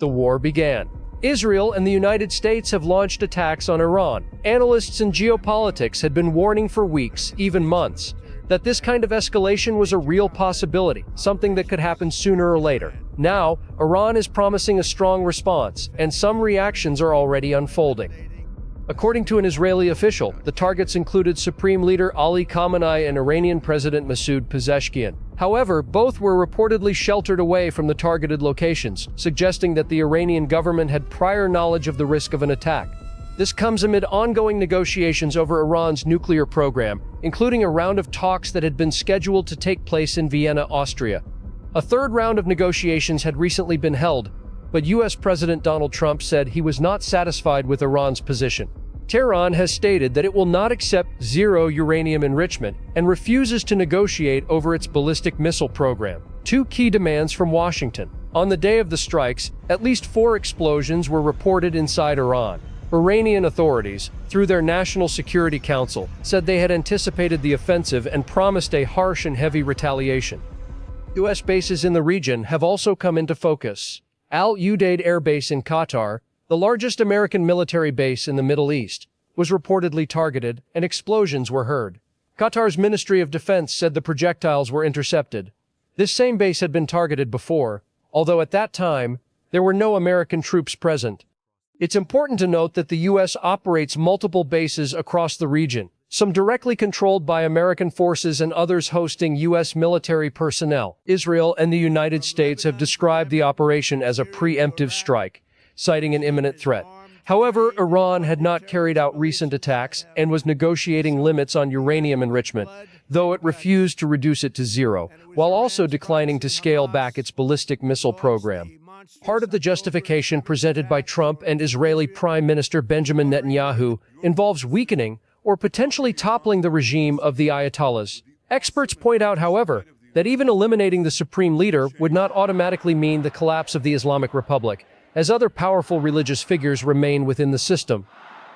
The war began. Israel and the United States have launched attacks on Iran. Analysts in geopolitics had been warning for weeks, even months, that this kind of escalation was a real possibility, something that could happen sooner or later. Now, Iran is promising a strong response, and some reactions are already unfolding. According to an Israeli official, the targets included Supreme Leader Ali Khamenei and Iranian President Masoud Pezeshkian. However, both were reportedly sheltered away from the targeted locations, suggesting that the Iranian government had prior knowledge of the risk of an attack. This comes amid ongoing negotiations over Iran's nuclear program, including a round of talks that had been scheduled to take place in Vienna, Austria. A third round of negotiations had recently been held, but U.S. President Donald Trump said he was not satisfied with Iran's position. Tehran has stated that it will not accept zero uranium enrichment and refuses to negotiate over its ballistic missile program. Two key demands from Washington. On the day of the strikes, at least 4 explosions were reported inside Iran. Iranian authorities, through their National Security Council, said they had anticipated the offensive and promised a harsh and heavy retaliation. U.S. bases in the region have also come into focus. Udeid Air Base in Qatar, the largest American military base in the Middle East, was reportedly targeted, and explosions were heard. Qatar's Ministry of Defense said the projectiles were intercepted. This same base had been targeted before, although at that time, there were no American troops present. It's important to note that the U.S. operates multiple bases across the region, some directly controlled by American forces and others hosting U.S. military personnel. Israel and the United States have described the operation as a preemptive strike, citing an imminent threat. However, Iran had not carried out recent attacks and was negotiating limits on uranium enrichment, though it refused to reduce it to zero, while also declining to scale back its ballistic missile program. Part of the justification presented by Trump and Israeli Prime Minister Benjamin Netanyahu involves weakening or potentially toppling the regime of the Ayatollahs. Experts point out, however, that even eliminating the supreme leader would not automatically mean the collapse of the Islamic Republic, as other powerful religious figures remain within the system.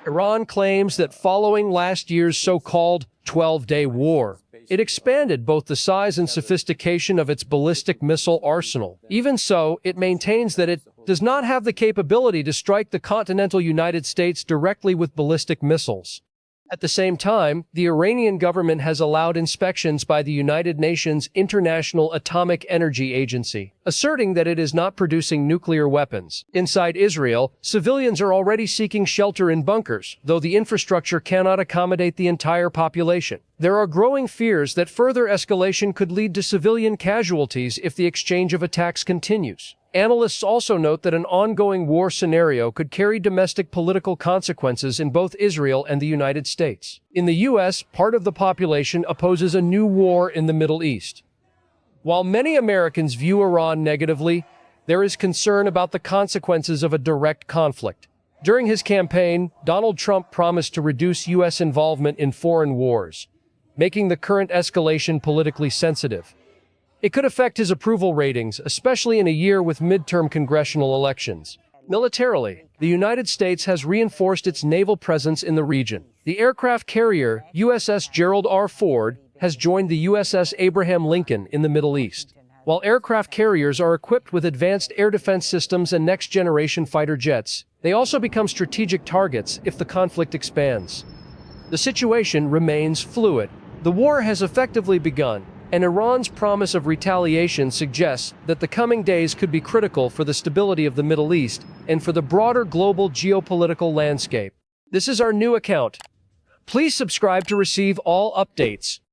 Iran claims that following last year's so-called 12-day war, it expanded both the size and sophistication of its ballistic missile arsenal. Even so, it maintains that it does not have the capability to strike the continental United States directly with ballistic missiles. At the same time, the Iranian government has allowed inspections by the United Nations International Atomic Energy Agency, asserting that it is not producing nuclear weapons. Inside Israel, civilians are already seeking shelter in bunkers, though the infrastructure cannot accommodate the entire population. There are growing fears that further escalation could lead to civilian casualties if the exchange of attacks continues. Analysts also note that an ongoing war scenario could carry domestic political consequences in both Israel and the United States. In the U.S., part of the population opposes a new war in the Middle East. While many Americans view Iran negatively, there is concern about the consequences of a direct conflict. During his campaign, Donald Trump promised to reduce U.S. involvement in foreign wars, making the current escalation politically sensitive. It could affect his approval ratings, especially in a year with midterm congressional elections. Militarily, the United States has reinforced its naval presence in the region. The aircraft carrier USS Gerald R. Ford has joined the USS Abraham Lincoln in the Middle East. While aircraft carriers are equipped with advanced air defense systems and next-generation fighter jets, they also become strategic targets if the conflict expands. The situation remains fluid. The war has effectively begun, and Iran's promise of retaliation suggests that the coming days could be critical for the stability of the Middle East and for the broader global geopolitical landscape. This is our new account. Please subscribe to receive all updates.